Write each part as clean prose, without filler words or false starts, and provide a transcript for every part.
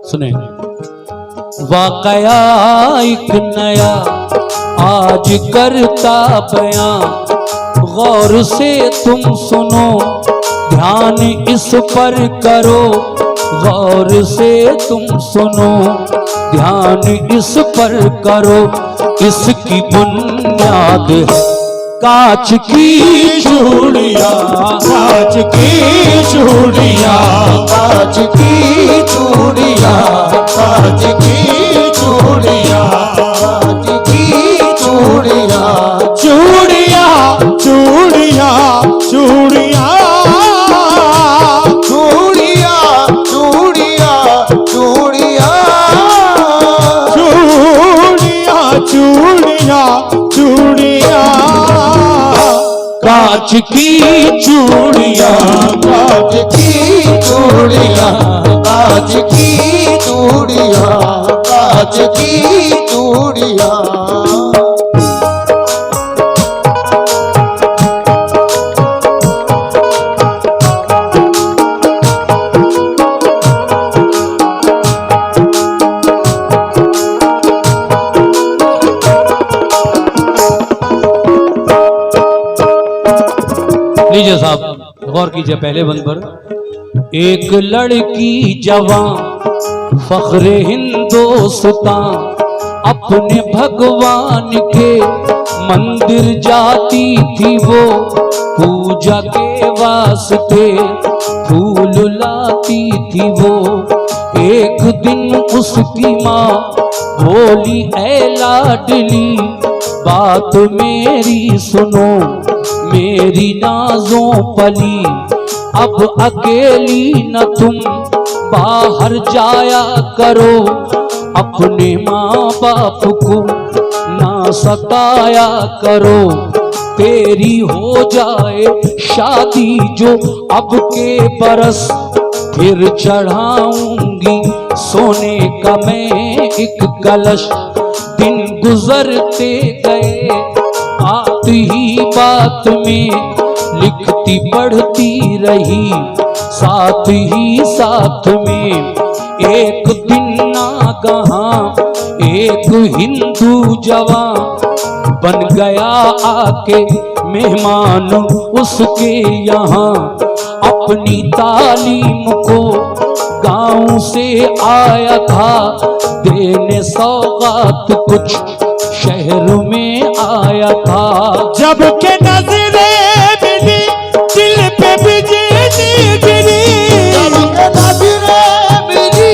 सुने, वाकया एक नया आज करता बयां, गौर से तुम सुनो, ध्यान इस पर करो, गौर से तुम सुनो, ध्यान इस पर करो। इसकी बुनियाद है कांच की चूड़ियां, कांच की चूड़ियां, कांच की चूड़ियां, कांच की चूड़ियां, कांच की चूड़ियां, चूड़ियां, चूड़ियां, चूड़ियां, चूड़ियां, चूड़ियां, चूड़ियां, चूड़ियां, चूड़ियां, कांच की चूड़ियां, कांच की चूड़ियां, कांच की चूड़ियां, कांच की चूड़ियां। लीजिए साहब, गौर कीजिए पहले बंद पर। एक लड़की जवां फख्रे हिंदोस्तां, अपने भगवान के मंदिर जाती थी वो, पूजा के वास्ते फूल लाती थी वो। एक दिन उसकी माँ बोली, ऐ लाडली बात मेरी सुनो, मेरी नाजों पली, अब अकेली न तुम बाहर जाया करो, अपने माँ बाप को ना सताया करो। तेरी हो जाए शादी जो अब के बरस, फिर चढ़ाऊंगी सोने का मैं एक कलश। दिन गुजरते गए, आती ही बात में लिखती पढ़ती रही, साथ ही साथ में। एक दिन नागहां एक हिंदू जवां बन गया आके मेहमान उसके यहाँ। अपनी तालीम को गांव से आया था देने सौगात, कुछ शहर में आया था। जब के नजरे मिली दिल पे बिजली गिरी, जब के नजरे मिली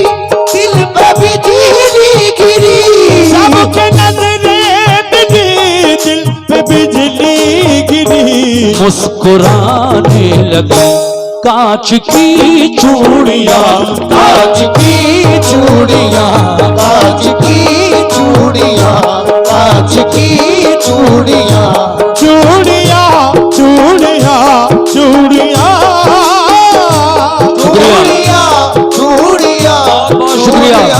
दिल पे बिजली गिरी, जब के नजरे मिली दिल पे बिजली गिरी। मुस्कुराने लगी कांच की चूड़ियां, कांच की चूड़ियां, कांच की चूड़ियां, कांच की चूड़ियां, चूड़ियां, चूड़ियां, चूड़ियां, चूड़ियां, चूड़ियां, बहुत शुक्रिया।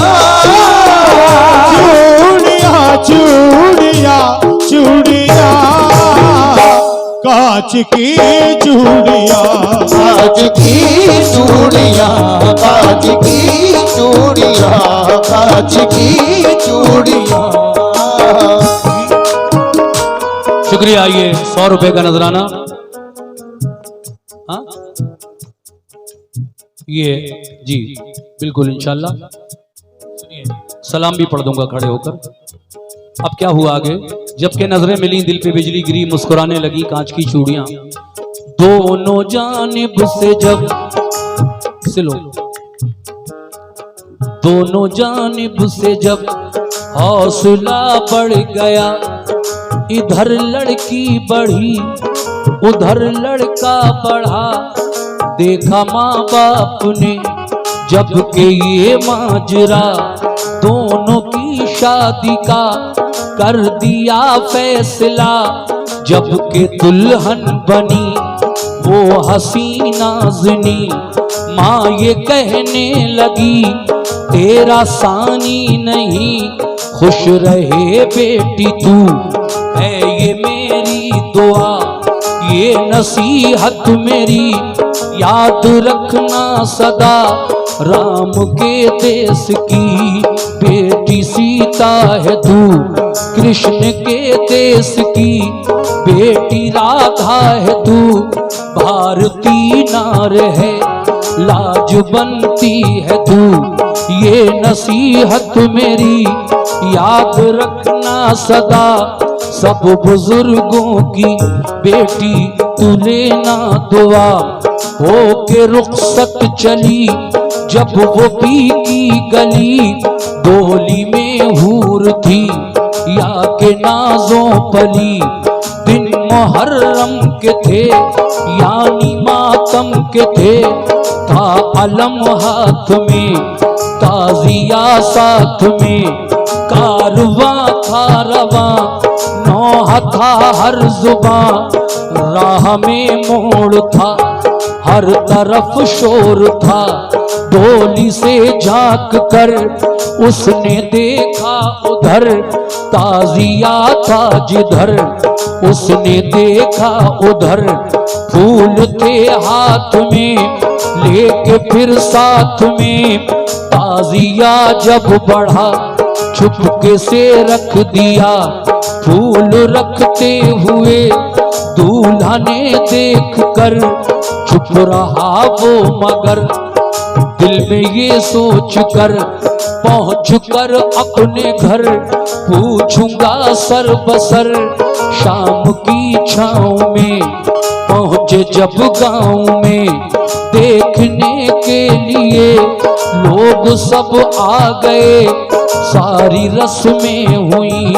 चूड़ियां, चूड़ियां, चूड़ियां, कांच की चूड़ियां, कांच की चूड़ियां, कांच की चूड़ियां, कांच की चूड़ियां। शुक्रिया। ये 100 रुपए का नजराना। हाँ ये जी बिल्कुल इंशाल्लाह। सलाम भी पढ़ दूंगा खड़े होकर। अब क्या हुआ आगे? जबकि नजरें मिली दिल पे बिजली गिरी, मुस्कुराने लगी कांच की चूड़ियां। दोनों जानिब से जब सिलो, दोनों जानिब से जब हौसला बढ़ गया, इधर लड़की बढ़ी उधर लड़का बढ़ा। देखा माँ बाप ने जब के ये माजरा, दोनों की शादी का कर दिया फैसला। जब के दुल्हन बनी वो हसीना ज़नी, माँ ये कहने लगी तेरा सानी नहीं। खुश रहे बेटी तू है ये मेरी दुआ, ये नसीहत मेरी याद रखना सदा। राम के देश की बेटी सीता है तू, कृष्ण के देश की बेटी राधा है तू। भारती नार है लाज बनती है तू, ये नसीहत मेरी याद रखना सदा। सब बुजुर्गों की बेटी तू लेना दुआ। हो के रुखसत चली जब वो पी की गली, डोली में हूर थी या के नाजों पली। दिन मुहर्रम के थे यानी मातम के थे, था अलम हाथ में ताजिया साथ में। कारवां था रवां नौहा था हर जुबां, राह में मोड़ था हर तरफ शोर था। डोली से झांक कर उसने देखा उधर, ताजिया था जिधर उसने देखा उधर। फूल थे हाथ में लेके फिर साथ में, ताजिया जब बढ़ा चुपके से रख दिया। फूल रखते हुए दूल्हा ने देख कर चुप रहा वो मगर, दिल में ये सोच कर पहुँच कर अपने घर पूछूंगा सर बसर। शाम की छाँव में पहुँचे जब गाँव में, देखने के लिए लोग सब आ गए। सारी रस्में हुई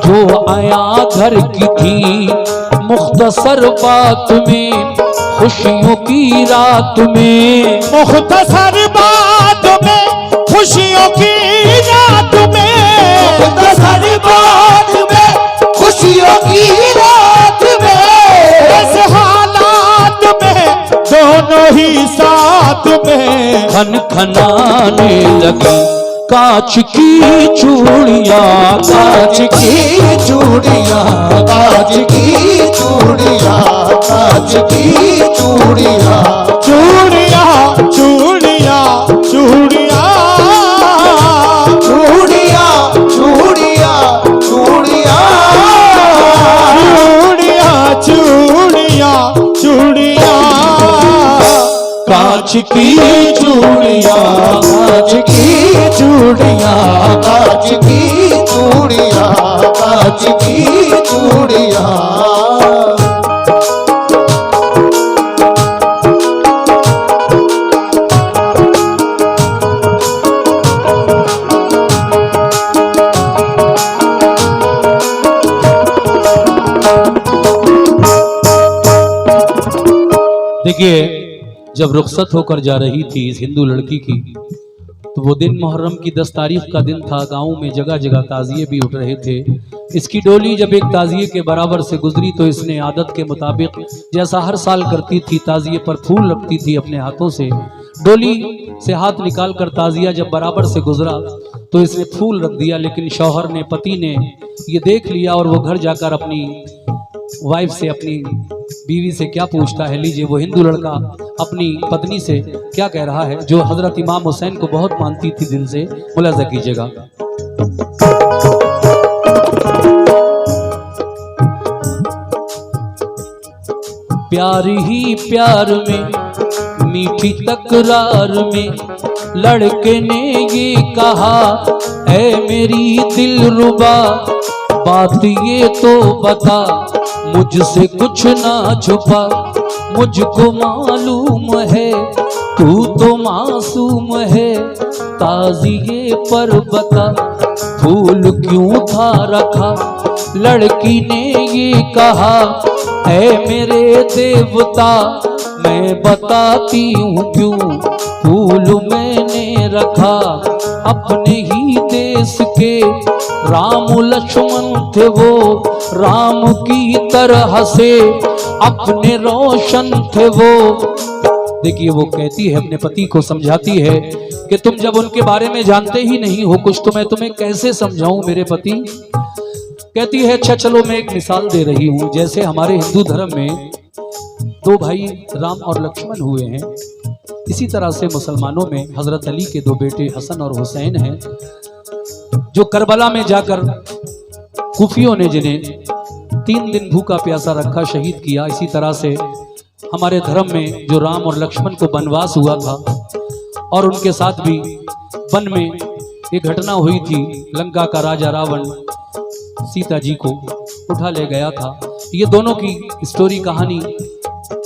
जो आया घर की थी, मुख्तसर बात में खुशियों की रात में। मुख्तसर बात में खुशियों की रात में, मुख्तसर बात में खुशियों की रात में। ऐसे हालात में दोनों ही साथ में खन खनाने लगी कांच की चूड़ियां, कांच की चूड़ियां, कांच की चूड़ियां, कांच की चूड़ियां। चूड़ियां चूड़ियां चूड़ियां चूड़ियां चूड़ियां चूड़ियां चूड़ियां चूड़ियां। कांच की चूड़ियां, कांच की चूड़ियां, कांच की चूड़ियां, कांच की चूड़ियां। देखिए, जब रुखसत होकर जा रही थी इस हिंदू लड़की की, तो वो दिन मुहर्रम की 10 तारीख का दिन था। गांव में जगह जगह ताजिए भी उठ रहे थे। इसकी डोली जब एक ताजिए के बराबर से गुजरी तो इसने आदत के मुताबिक, जैसा हर साल करती थी, ताजिए पर फूल रखती थी अपने हाथों से। डोली से हाथ निकाल कर ताजिया जब बराबर से गुजरा तो इसने फूल रख दिया, लेकिन शौहर ने, पति ने ये देख लिया और वो घर जाकर अपनी वाइफ से, अपनी बीवी से क्या पूछता है। लीजिए, वो हिंदू लड़का अपनी पत्नी से क्या कह रहा है, जो हजरत इमाम हुसैन को बहुत मानती थी दिल से। मुलाजा कीजिएगा। प्यार ही प्यार में, मीठी तकरार में, लड़के ने ये कहा, ऐ मेरी दिलरुबा बात ये तो बता, मुझसे कुछ ना छुपा। मुझको मालूम है तू तो मासूम है ताज़िए पर बता, फूल क्यों था रखा। लड़की ने ये कहा, ऐ मेरे देवता मैं बताती हूँ क्यों फूल मैंने रखा। अपने ही देश के राम लक्ष्मण थे वो, राम की तरह से अपने रोशन थे वो। देखिए वो कहती है, अपने पति को समझाती है कि तुम जब उनके बारे में जानते ही नहीं हो कुछ तो मैं तुम्हें कैसे समझाऊं मेरे पति। कहती है अच्छा चलो मैं एक मिसाल दे रही हूं। जैसे हमारे हिंदू धर्म में दो भाई राम और लक्ष्मण हुए हैं, इसी तरह से मुसलमानों में हजरत अली के दो बेटे हसन और हुसैन हैं, जो करबला में जाकर कुफियों ने जिन्हें 3 दिन भूखा प्यासा रखा, शहीद किया। इसी तरह से हमारे धर्म में जो राम और लक्ष्मण को वनवास हुआ था और उनके साथ भी वन में एक घटना हुई थी, लंका का राजा रावण सीता जी को उठा ले गया था। ये दोनों की स्टोरी कहानी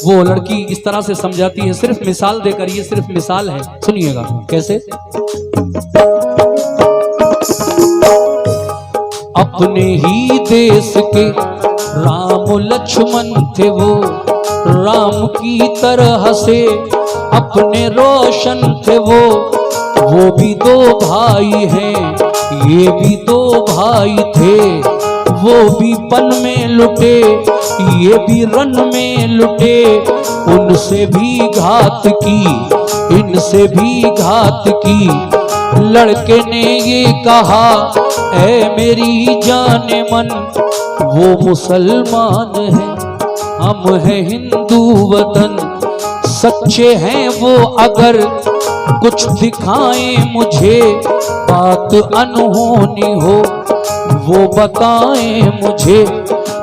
वो लड़की इस तरह से समझाती है, सिर्फ मिसाल देकर। ये सिर्फ मिसाल है, सुनिएगा कैसे। अपने ही देश के राम लक्ष्मण थे वो, राम की तरह से अपने रोशन थे वो भी दो भाई हैं, ये भी दो भाई थे। वो भी वन में लुटे, ये भी रन में लुटे। उनसे भी घात की, इनसे भी घात की। लड़के ने ये कहा, ऐ मेरी जाने मन वो मुसलमान है, हम हैं हिंदू वतन। सच्चे हैं वो अगर कुछ दिखाएं मुझे, बात अनहोनी हो वो बताएं मुझे।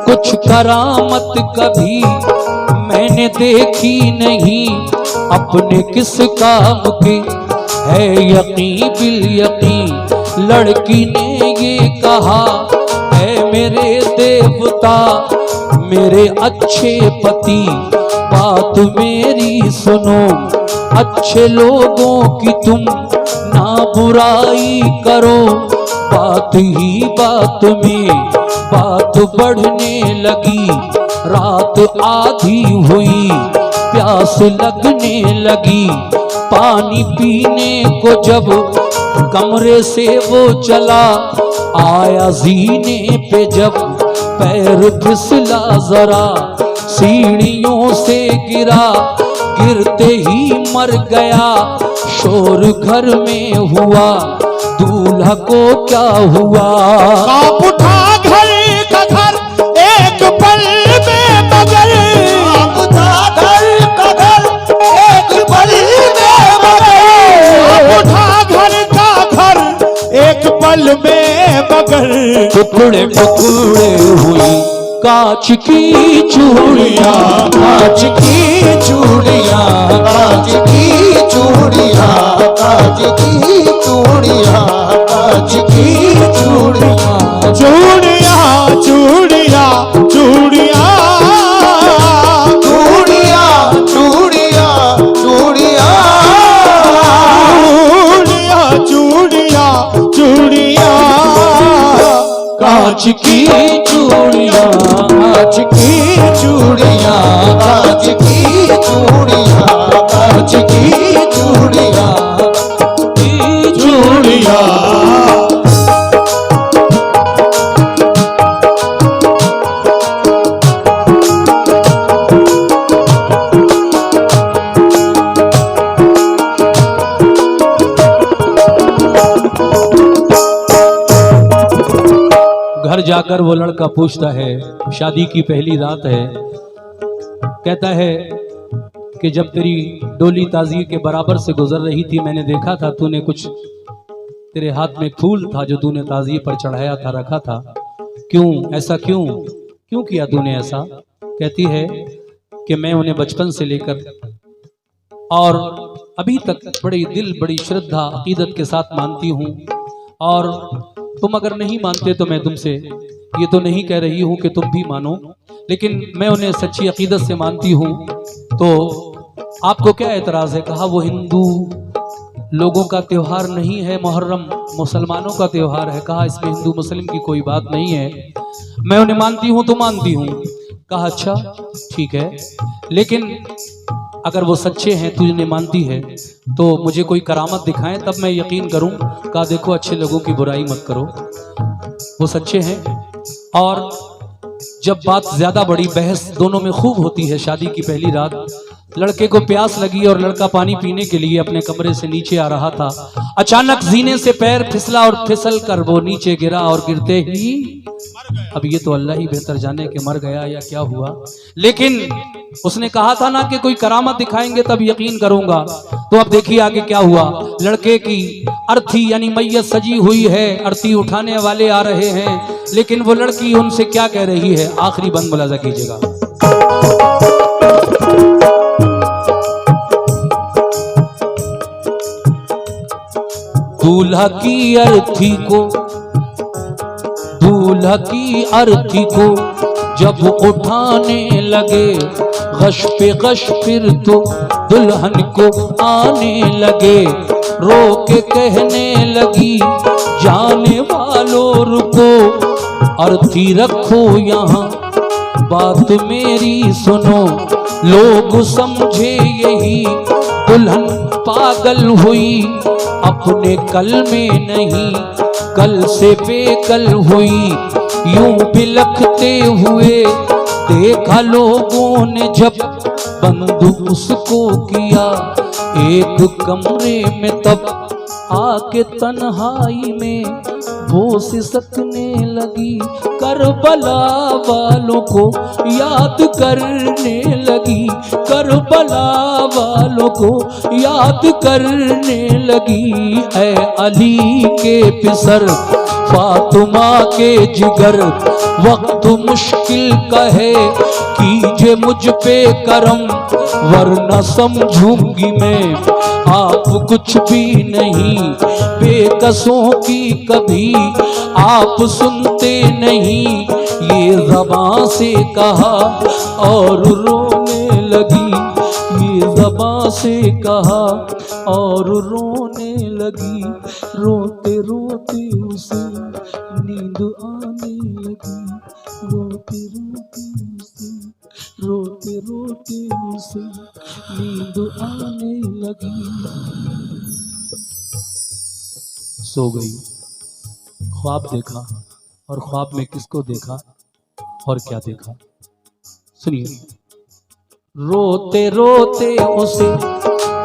कुछ करामत कभी मैंने देखी नहीं, अपने किस काम की है यकीन बिल यकीन। लड़की ने ये कहा, ऐ मेरे देवता मेरे अच्छे पति, बात मेरी सुनो। अच्छे लोगों की तुम ना बुराई करो, बात ही बात में बात बढ़ने लगी। रात आधी हुई, प्यास लगने लगी। पानी पीने को जब कमरे से वो चला, आया जीने पे जब पैर फिसला जरा, सीढ़ियों से गिरा, गिरते ही मर गया। शोर घर में हुआ, दूल्हा को क्या हुआ। कांप उठा घर का घर एक पल में मगर, कांप उठा घर का घर एक पल में मगर, कांप उठा घर का घर एक पल में मगर। टुकड़े टुकड़े हुई कांच की चूड़ियां, कांच की चूड़ियां, कांच की चूड़ियां, कांच की चूड़ियां, कांच की चूड़ियां। चूड़ियां चूड़ियां चूड़ियां, चूड़ियां चूड़ियां चूड़ियां, चूड़ियां चूड़ियां चूड़ियां। कांच की चूड़ियां, कांच की चूड़ियां, कांच की चूड़ियां, कांच की चूड़ियां, चूड़ियां। घर जाकर वो लड़का पूछता है, शादी की पहली रात है, कहता है कि जब तेरी डोली ताज़िए के बराबर से गुजर रही थी, मैंने देखा था तूने कुछ, तेरे हाथ में फूल था जो तूने ताज़िए पर चढ़ाया था, रखा था। क्यों ऐसा, क्यों किया तूने ऐसा। कहती है कि मैं उन्हें बचपन से लेकर और अभी तक बड़ी दिल, बड़ी श्रद्धा, अकीदत के साथ मानती हूँ। और तुम अगर नहीं मानते तो मैं तुमसे ये तो नहीं कह रही हूँ कि तुम भी मानो, लेकिन मैं उन्हें सच्ची अकीदत से मानती हूँ। तो आपको क्या एतराज है? कहा वो हिंदू लोगों का त्योहार नहीं है, मुहर्रम मुसलमानों का त्योहार है। कहा इसमें हिंदू मुस्लिम की कोई बात नहीं है, मैं उन्हें मानती हूं तो मानती हूं। कहा अच्छा ठीक है, लेकिन अगर वो सच्चे हैं, तू इन्हें मानती है, तो मुझे कोई करामत दिखाएं तब मैं यकीन करूं। कहा देखो अच्छे लोगों की बुराई मत करो, वो सच्चे हैं। और जब बात ज्यादा बड़ी, बहस दोनों में खूब होती है। शादी की पहली रात लड़के को प्यास लगी और लड़का पानी पीने के लिए अपने कमरे से नीचे आ रहा था। अचानक जीने से पैर फिसला और फिसल कर वो नीचे गिरा और गिरते ही, अब ये तो अल्लाह ही बेहतर जाने कि मर गया या क्या हुआ, लेकिन उसने कहा था ना कि कोई करामत दिखाएंगे तब यकीन करूंगा। तो अब देखिए आगे क्या हुआ। लड़के की अर्थी यानी मैयत सजी हुई है, अर्थी उठाने वाले आ रहे हैं, लेकिन वो लड़की उनसे क्या कह रही है, आखिरी बंद मुलाजा कीजिएगा। दूल्हा की अर्थी को जब उठाने लगे, गश पे गश फिर तो दुल्हन को आने लगे। रो के कहने लगी जाने वालों रुको, अर्थी रखो यहाँ बात मेरी सुनो। लोग समझे यही दुल्हन पागल हुई, अपने कल में नहीं कल से बेकल हुई। यूं बिलखते हुए देखा लोगों ने जब बंद उसको किया एक कमरे में, तब आके तन्हाई में वो सिसकने लगी। करबला वालों को याद करने लगी, करबला वालों को याद करने लगी। ऐ अली के पिसर फातिमा के जिगर, वक्त मुश्किल का है कीजिए मुझ पे करम, वरना समझूंगी मैं आप कुछ भी नहीं। बेकसों की कभी आप सुनते नहीं, ये ज़बां से कहा और रोने लगी, ये ज़बां से कहा और रोने लगी। रोते रोते उसे नींद आने लगी, रोते रोते उसे नींद आने लगी। सो गई। ख्वाब देखा, और ख्वाब में किसको देखा और क्या देखा, सुनिए। रोते रोते उसे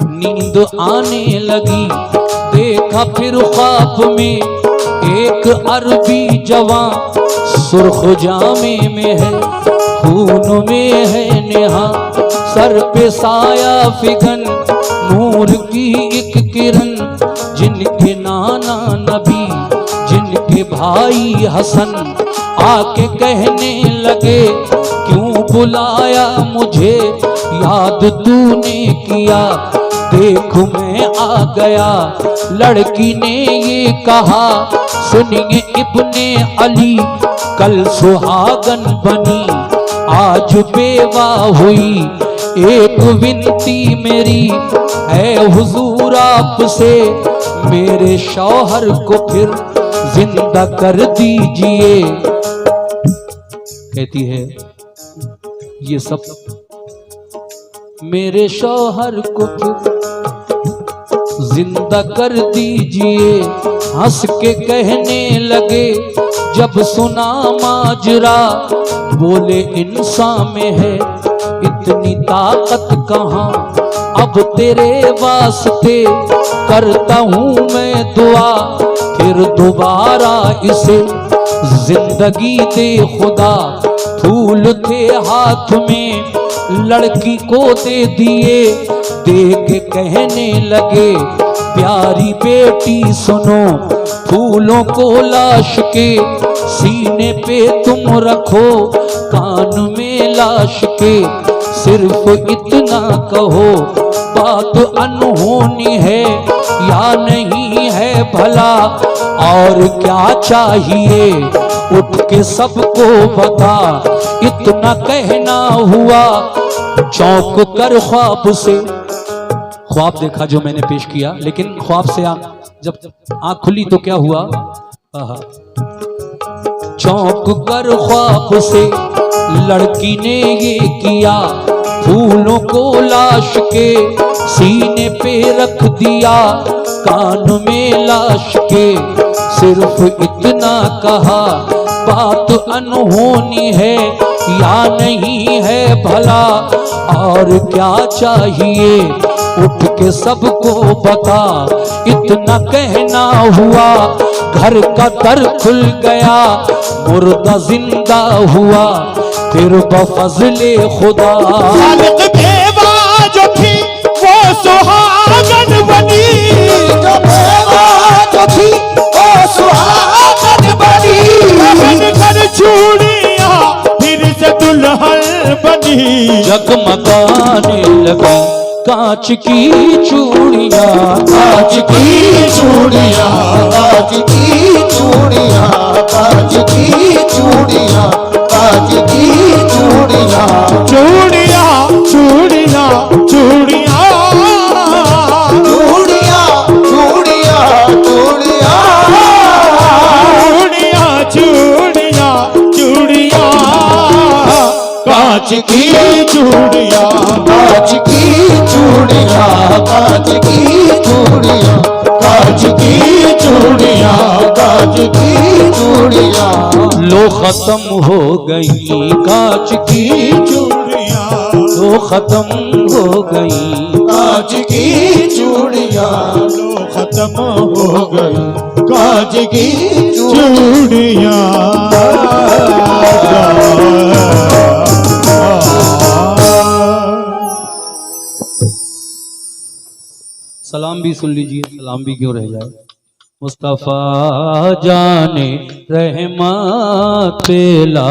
नींद आने लगी, देखा फिर ख्वाब में एक अरबी जवान, सुर्ख जामे में है खून में है नेहा, सर पे साया फिगन नूर की एक किरण। जिनके नाना नबी जिनके भाई हसन आके कहने लगे क्यों बुलाया मुझे, याद तूने किया देख मैं आ गया। लड़की ने ये कहा सुनिए इब्ने अली, कल सुहागन बनी आज बेवा हुई। एक विनती मेरी है हुजूर आपसे, मेरे शौहर को फिर जिंदा कर दीजिए। कहती है ये सब मेरे शौहर को फिर जिंदा कर दीजिए। हंस के कहने लगे जब सुना माजरा, बोले इंसान में है इतनी ताकत कहाँ, अब तेरे वास्ते करता हूँ मैं दुआ, फिर दोबारा इसे जिंदगी दे खुदा। फूल थे हाथ में लड़की को दे दिए, दे के कहने लगे प्यारी बेटी सुनो, फूलों को लाश के सीने पे तुम रखो, कान में लाश के सिर्फ इतना कहो, बात अनहोनी है या नहीं है भला, और क्या चाहिए उठ के सबको बता। इतना कहना हुआ चौंक कर ख्वाब से ख्वाब देखा जो मैंने पेश किया, लेकिन ख्वाब से जब आंख खुली तो क्या हुआ? आहा। चौंक कर ख्वाब से लड़की ने ये किया, फूलों को लाश के सीने पे रख दिया, कान में लाश के सिर्फ इतना कहा, बात अनहोनी है या नहीं है भला, और क्या चाहिए उठ के सबको बता, इतना कहना हुआ घर का दर खुल गया, मुर्दा जिंदा हुआ फिर बफज़ले खुदा। खालिक बेवा जो थी वो सुहागन बनी, जो बेवा जो थी वो सुहागन बनी, बन कर चूड़ियां फिर से दुल्हन बनी, जगमगाने लगी कांच की चूड़ियां, कांच की चूड़ियां, कांच की चूड़ियां, कांच की चूड़ियां, कांच की चूड़ियां, चूड़ियां, चूड़ियां, चूड़ियां, चूड़ियां, चूड़ियां, चूड़ियां, चूड़ियां, चूड़ियां, कांच की चूड़ियां, कांच की चूड़ियां, कांच की चूड़ियां, कांच की चूड़ियां, कांच की चूड़ियां, लो खत्म हो गई कांच की चूड़ियां, लो खत्म हो गई कांच की चूड़ियां, लो खत्म हो गई कांच की चूड़ियां। सलाम भी सुन लीजिए, सलाम भी क्यों रह जाए। मुस्तफ़ा जाने रहमत पे ला